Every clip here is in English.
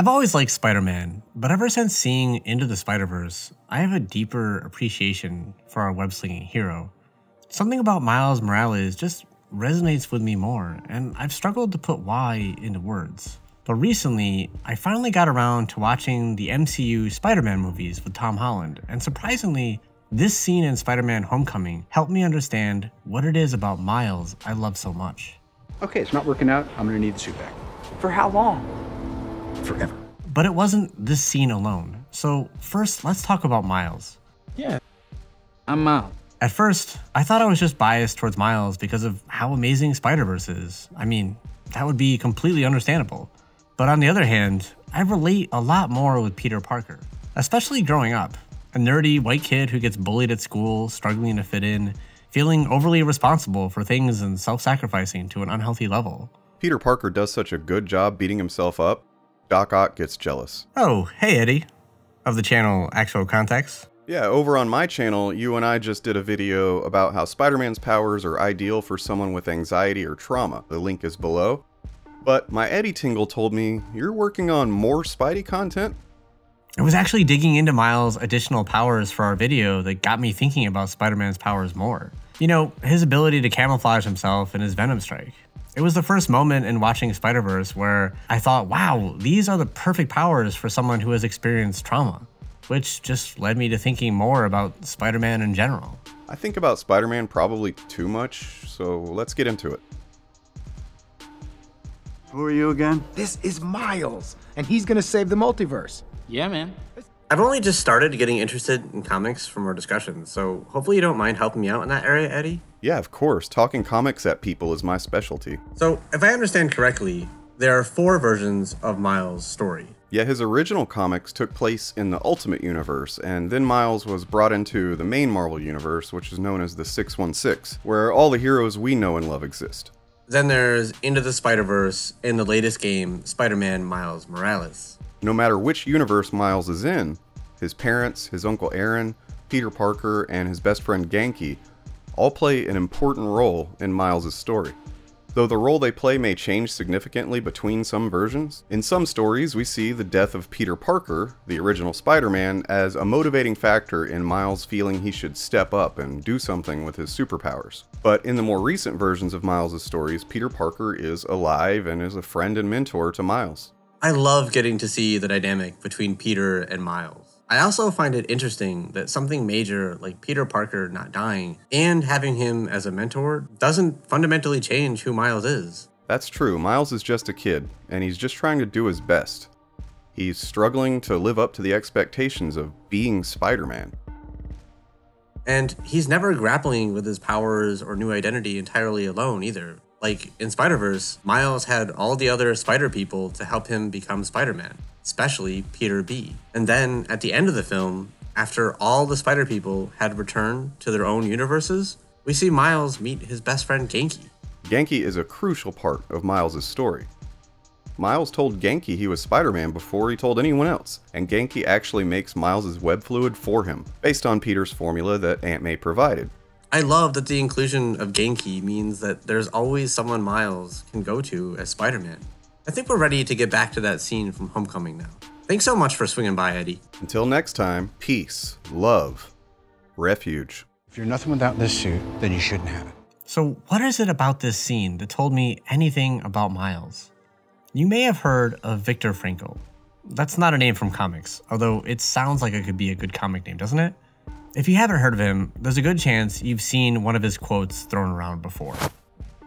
I've always liked Spider-Man, but ever since seeing Into the Spider-Verse, I have a deeper appreciation for our web-slinging hero. Something about Miles Morales just resonates with me more, and I've struggled to put why into words. But recently, I finally got around to watching the MCU Spider-Man movies with Tom Holland, and surprisingly, this scene in Spider-Man Homecoming helped me understand what it is about Miles I love so much. Okay, it's not working out. I'm gonna need the suit back. For how long? Forever. But it wasn't this scene alone. So first, let's talk about Miles. Yeah, I'm Miles. At first, I thought I was just biased towards Miles because of how amazing Spider-Verse is. I mean, that would be completely understandable. But on the other hand, I relate a lot more with Peter Parker, especially growing up. A nerdy white kid who gets bullied at school, struggling to fit in, feeling overly responsible for things and self-sacrificing to an unhealthy level. Peter Parker does such a good job beating himself up, Doc Ock gets jealous. Oh, hey Eddie, of the channel Actual Context. Yeah, over on my channel, you and I just did a video about how Spider-Man's powers are ideal for someone with anxiety or trauma. The link is below. But my Eddie Tingle told me, you're working on more Spidey content? I was actually digging into Miles' additional powers for our video that got me thinking about Spider-Man's powers more. You know, his ability to camouflage himself and his Venom Strike. It was the first moment in watching Spider-Verse where I thought, wow, these are the perfect powers for someone who has experienced trauma, which just led me to thinking more about Spider-Man in general. I think about Spider-Man probably too much, so let's get into it. Who are you again? This is Miles, and he's gonna save the multiverse. Yeah, man. I've only just started getting interested in comics from our discussions, so hopefully you don't mind helping me out in that area, Eddie. Yeah, of course. Talking comics at people is my specialty. So, if I understand correctly, there are 4 versions of Miles' story. Yeah, his original comics took place in the Ultimate Universe, and then Miles was brought into the main Marvel Universe, which is known as the 616, where all the heroes we know and love exist. Then there's Into the Spider-Verse in the latest game, Spider-Man Miles Morales. No matter which universe Miles is in, his parents, his Uncle Aaron, Peter Parker, and his best friend Ganke all play an important role in Miles' story. Though the role they play may change significantly between some versions, in some stories we see the death of Peter Parker, the original Spider-Man, as a motivating factor in Miles feeling he should step up and do something with his superpowers. But in the more recent versions of Miles' stories, Peter Parker is alive and is a friend and mentor to Miles. I love getting to see the dynamic between Peter and Miles. I also find it interesting that something major like Peter Parker not dying and having him as a mentor doesn't fundamentally change who Miles is. That's true. Miles is just a kid, and he's just trying to do his best. He's struggling to live up to the expectations of being Spider-Man. And he's never grappling with his powers or new identity entirely alone either. Like in Spider-Verse, Miles had all the other Spider people to help him become Spider-Man, especially Peter B. And then at the end of the film, after all the Spider people had returned to their own universes, we see Miles meet his best friend Ganke. Ganke is a crucial part of Miles' story. Miles told Ganke he was Spider-Man before he told anyone else, and Ganke actually makes Miles' web fluid for him, based on Peter's formula that Aunt May provided. I love that the inclusion of Ganke means that there's always someone Miles can go to as Spider-Man. I think we're ready to get back to that scene from Homecoming now. Thanks so much for swinging by, Eddie. Until next time, peace, love, refuge. If you're nothing without this suit, then you shouldn't have it. So what is it about this scene that told me anything about Miles? You may have heard of Viktor Frankl. That's not a name from comics, although it sounds like it could be a good comic name, doesn't it? If you haven't heard of him, there's a good chance you've seen one of his quotes thrown around before.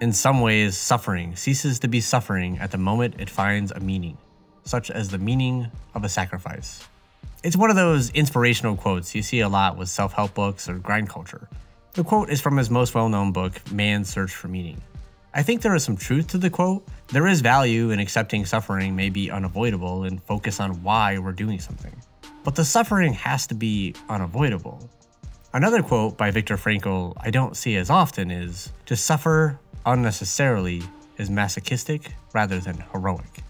In some ways, suffering ceases to be suffering at the moment it finds a meaning, such as the meaning of a sacrifice. It's one of those inspirational quotes you see a lot with self-help books or grind culture. The quote is from his most well-known book, Man's Search for Meaning. I think there is some truth to the quote. There is value in accepting suffering may be unavoidable and focus on why we're doing something. But the suffering has to be unavoidable. Another quote by Viktor Frankl I don't see as often is, "To suffer unnecessarily is masochistic rather than heroic."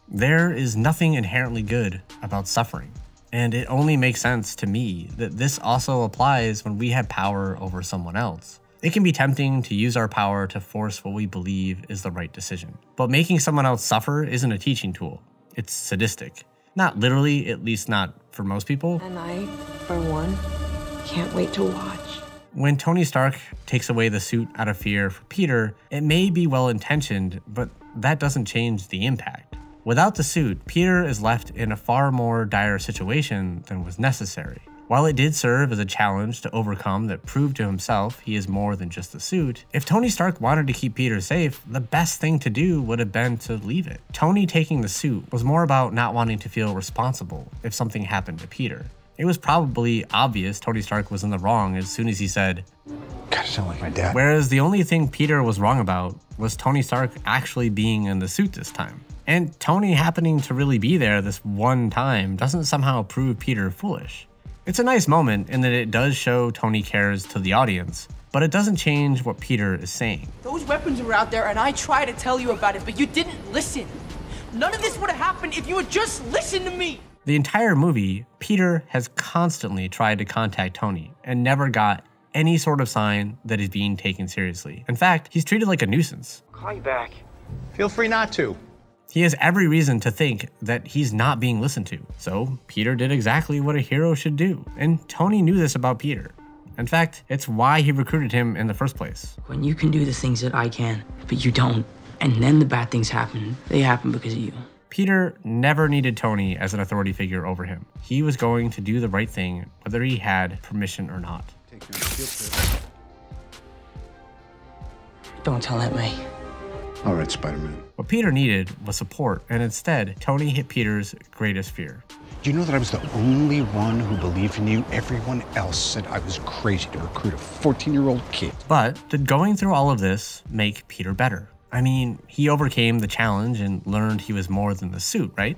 There is nothing inherently good about suffering, and it only makes sense to me that this also applies when we have power over someone else. It can be tempting to use our power to force what we believe is the right decision. But making someone else suffer isn't a teaching tool, it's sadistic. Not literally, at least not for most people. And I, for one, can't wait to watch. When Tony Stark takes away the suit out of fear for Peter, it may be well-intentioned, but that doesn't change the impact. Without the suit, Peter is left in a far more dire situation than was necessary. While it did serve as a challenge to overcome that proved to himself he is more than just a suit, if Tony Stark wanted to keep Peter safe, the best thing to do would have been to leave it. Tony taking the suit was more about not wanting to feel responsible if something happened to Peter. It was probably obvious Tony Stark was in the wrong as soon as he said, "God, I sound like my dad." whereas the only thing Peter was wrong about was Tony Stark actually being in the suit this time. And Tony happening to really be there this one time doesn't somehow prove Peter foolish. It's a nice moment in that it does show Tony cares to the audience, but it doesn't change what Peter is saying. Those weapons were out there and I tried to tell you about it, but you didn't listen. None of this would have happened if you had just listened to me. The entire movie, Peter has constantly tried to contact Tony and never got any sort of sign that he's being taken seriously. In fact, he's treated like a nuisance. Call you back. Feel free not to. He has every reason to think that he's not being listened to. So Peter did exactly what a hero should do. And Tony knew this about Peter. In fact, it's why he recruited him in the first place. When you can do the things that I can, but you don't, and then the bad things happen, they happen because of you. Peter never needed Tony as an authority figure over him. He was going to do the right thing, whether he had permission or not. Don't tell Aunt May. All right, Spider-Man. What Peter needed was support, and instead, Tony hit Peter's greatest fear. Do you know that I was the only one who believed in you? Everyone else said I was crazy to recruit a 14-year-old kid. But did going through all of this make Peter better? I mean, he overcame the challenge and learned he was more than the suit, right?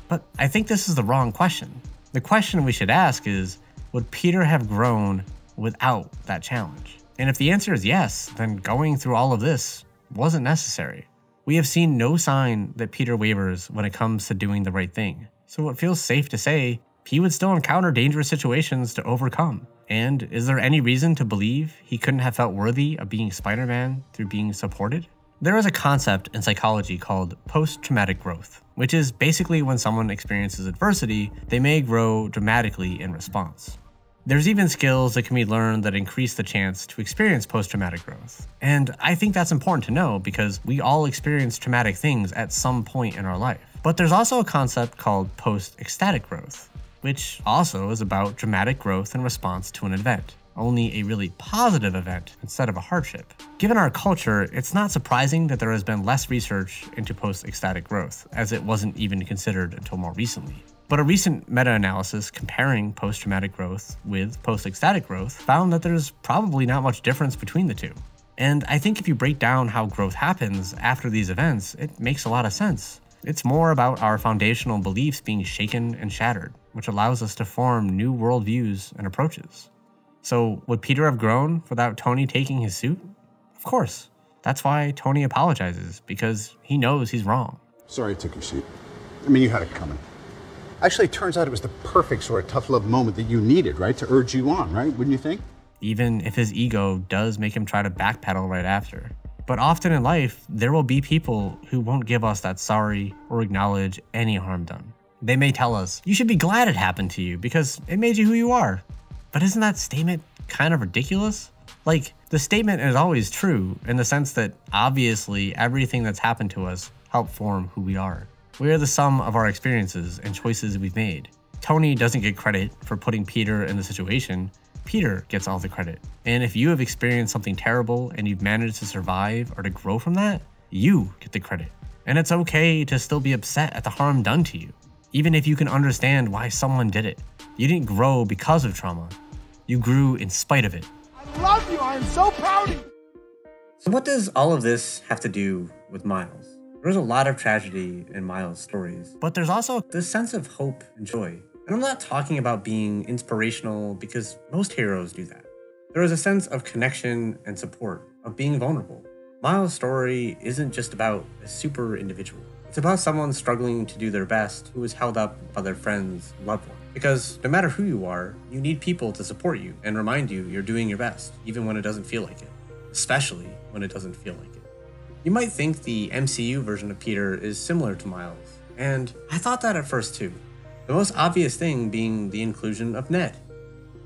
But I think this is the wrong question. The question we should ask is, would Peter have grown without that challenge? And if the answer is yes, then going through all of this wasn't necessary. We have seen no sign that Peter wavers when it comes to doing the right thing. So it feels safe to say he would still encounter dangerous situations to overcome. And is there any reason to believe he couldn't have felt worthy of being Spider-Man through being supported? There is a concept in psychology called post-traumatic growth, which is basically when someone experiences adversity, they may grow dramatically in response. There's even skills that can be learned that increase the chance to experience post-traumatic growth. And I think that's important to know because we all experience traumatic things at some point in our life. But there's also a concept called post-ecstatic growth, which also is about dramatic growth in response to an event, only a really positive event instead of a hardship. Given our culture, it's not surprising that there has been less research into post-ecstatic growth, as it wasn't even considered until more recently. But a recent meta-analysis comparing post-traumatic growth with post-ecstatic growth found that there's probably not much difference between the two. And I think if you break down how growth happens after these events, it makes a lot of sense. It's more about our foundational beliefs being shaken and shattered, which allows us to form new worldviews and approaches. So would Peter have grown without Tony taking his suit? Of course. That's why Tony apologizes, because he knows he's wrong. Sorry I took your seat. I mean, you had it coming. Actually, it turns out it was the perfect sort of tough love moment that you needed, right? To urge you on, right? Wouldn't you think? Even if his ego does make him try to backpedal right after. But often in life, there will be people who won't give us that sorry or acknowledge any harm done. They may tell us, you should be glad it happened to you because it made you who you are. But isn't that statement kind of ridiculous? Like, the statement is always true in the sense that obviously everything that's happened to us helped form who we are. We are the sum of our experiences and choices we've made. Tony doesn't get credit for putting Peter in the situation. Peter gets all the credit. And if you have experienced something terrible and you've managed to survive or to grow from that, you get the credit. And it's okay to still be upset at the harm done to you, even if you can understand why someone did it. You didn't grow because of trauma. You grew in spite of it. I love you. I am so proud of you. So what does all of this have to do with Miles? There's a lot of tragedy in Miles' stories, but there's also this sense of hope and joy. And I'm not talking about being inspirational because most heroes do that. There is a sense of connection and support, of being vulnerable. Miles' story isn't just about a super individual. It's about someone struggling to do their best who is held up by their friends and loved ones. Because no matter who you are, you need people to support you and remind you you're doing your best, even when it doesn't feel like it. Especially when it doesn't feel like it. You might think the MCU version of Peter is similar to Miles, and I thought that at first too. The most obvious thing being the inclusion of Ned,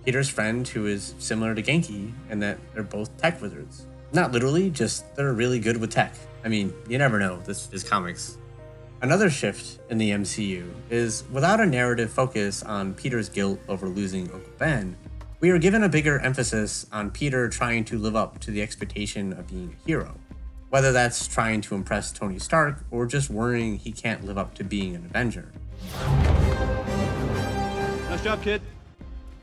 Peter's friend who is similar to Genki in that they're both tech wizards. Not literally, just they're really good with tech. I mean, you never know, this is comics. Another shift in the MCU is without a narrative focus on Peter's guilt over losing Uncle Ben, we are given a bigger emphasis on Peter trying to live up to the expectation of being a hero. Whether that's trying to impress Tony Stark or just worrying he can't live up to being an Avenger. Nice job, kid.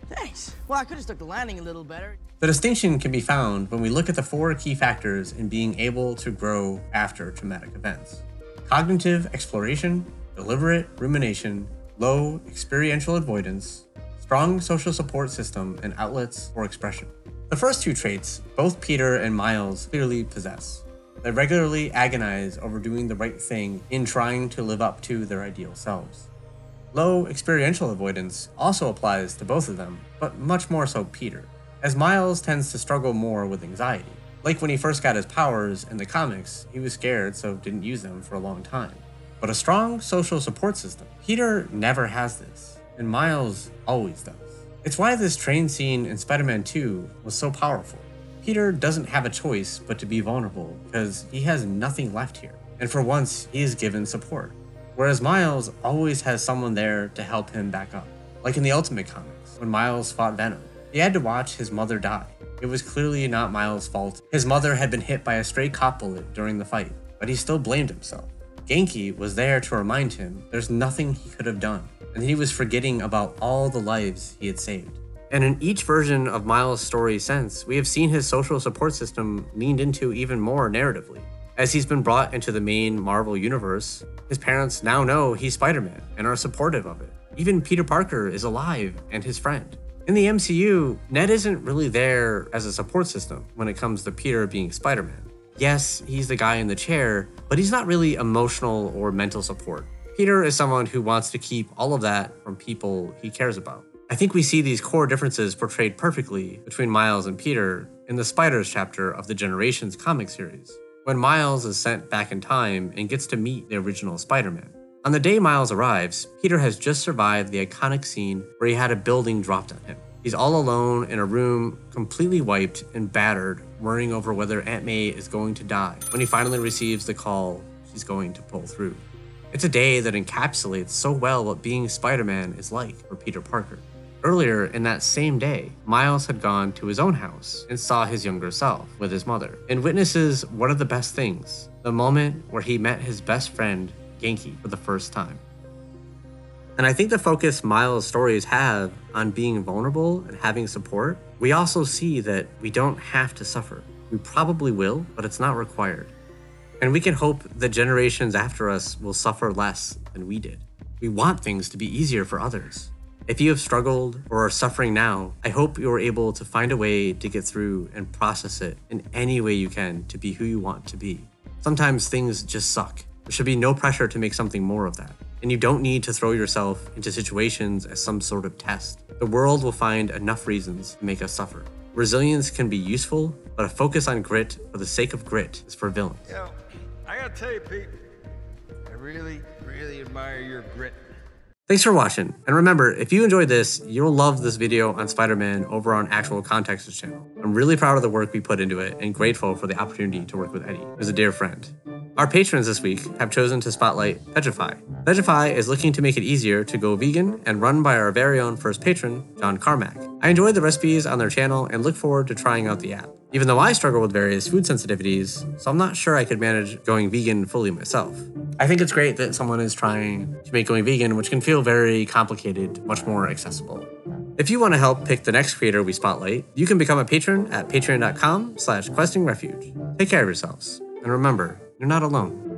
Thanks. Well, I could have stuck the landing a little better. The distinction can be found when we look at the 4 key factors in being able to grow after traumatic events. Cognitive exploration, deliberate rumination, low experiential avoidance, strong social support system, and outlets for expression. The first 2 traits, both Peter and Miles clearly possess. They regularly agonize over doing the right thing in trying to live up to their ideal selves. Low experiential avoidance also applies to both of them, but much more so Peter, as Miles tends to struggle more with anxiety. Like when he first got his powers in the comics, he was scared so didn't use them for a long time. But a strong social support system, Peter never has this, and Miles always does. It's why this train scene in Spider-Man 2 was so powerful. Peter doesn't have a choice but to be vulnerable because he has nothing left here, and for once he is given support. Whereas Miles always has someone there to help him back up. Like in the Ultimate Comics, when Miles fought Venom, he had to watch his mother die. It was clearly not Miles' fault. His mother had been hit by a stray cop bullet during the fight, but he still blamed himself. Genki was there to remind him there's nothing he could have done, and he was forgetting about all the lives he had saved. And in each version of Miles' story since, we have seen his social support system leaned into even more narratively. As he's been brought into the main Marvel universe, his parents now know he's Spider-Man and are supportive of it. Even Peter Parker is alive and his friend. In the MCU, Ned isn't really there as a support system when it comes to Peter being Spider-Man. Yes, he's the guy in the chair, but he's not really emotional or mental support. Peter is someone who wants to keep all of that from people he cares about. I think we see these core differences portrayed perfectly between Miles and Peter in the Spiders chapter of the Generations comic series, when Miles is sent back in time and gets to meet the original Spider-Man. On the day Miles arrives, Peter has just survived the iconic scene where he had a building dropped on him. He's all alone in a room, completely wiped and battered, worrying over whether Aunt May is going to die when he finally receives the call she's going to pull through. It's a day that encapsulates so well what being Spider-Man is like for Peter Parker. Earlier in that same day, Miles had gone to his own house and saw his younger self with his mother, and witnesses one of the best things, the moment where he met his best friend, Genki, for the first time. And I think the focus Miles' stories have on being vulnerable and having support, we also see that we don't have to suffer. We probably will, but it's not required. And we can hope that generations after us will suffer less than we did. We want things to be easier for others. If you have struggled or are suffering now, I hope you are able to find a way to get through and process it in any way you can to be who you want to be. Sometimes things just suck. There should be no pressure to make something more of that. And you don't need to throw yourself into situations as some sort of test. The world will find enough reasons to make us suffer. Resilience can be useful, but a focus on grit for the sake of grit is for villains. Yo, I gotta tell you, Pete, I really admire your grit. Thanks for watching, and remember, if you enjoyed this, you'll love this video on Spider-Man over on Actual Context's channel. I'm really proud of the work we put into it and grateful for the opportunity to work with Eddie, who's a dear friend. Our patrons this week have chosen to spotlight Vegify. Vegify is looking to make it easier to go vegan and run by our very own first patron, John Carmack. I enjoyed the recipes on their channel and look forward to trying out the app, even though I struggle with various food sensitivities, so I'm not sure I could manage going vegan fully myself. I think it's great that someone is trying to make going vegan, which can feel very complicated, much more accessible. If you want to help pick the next creator we spotlight, you can become a patron at patreon.com/questingrefuge. Take care of yourselves, and remember, you're not alone.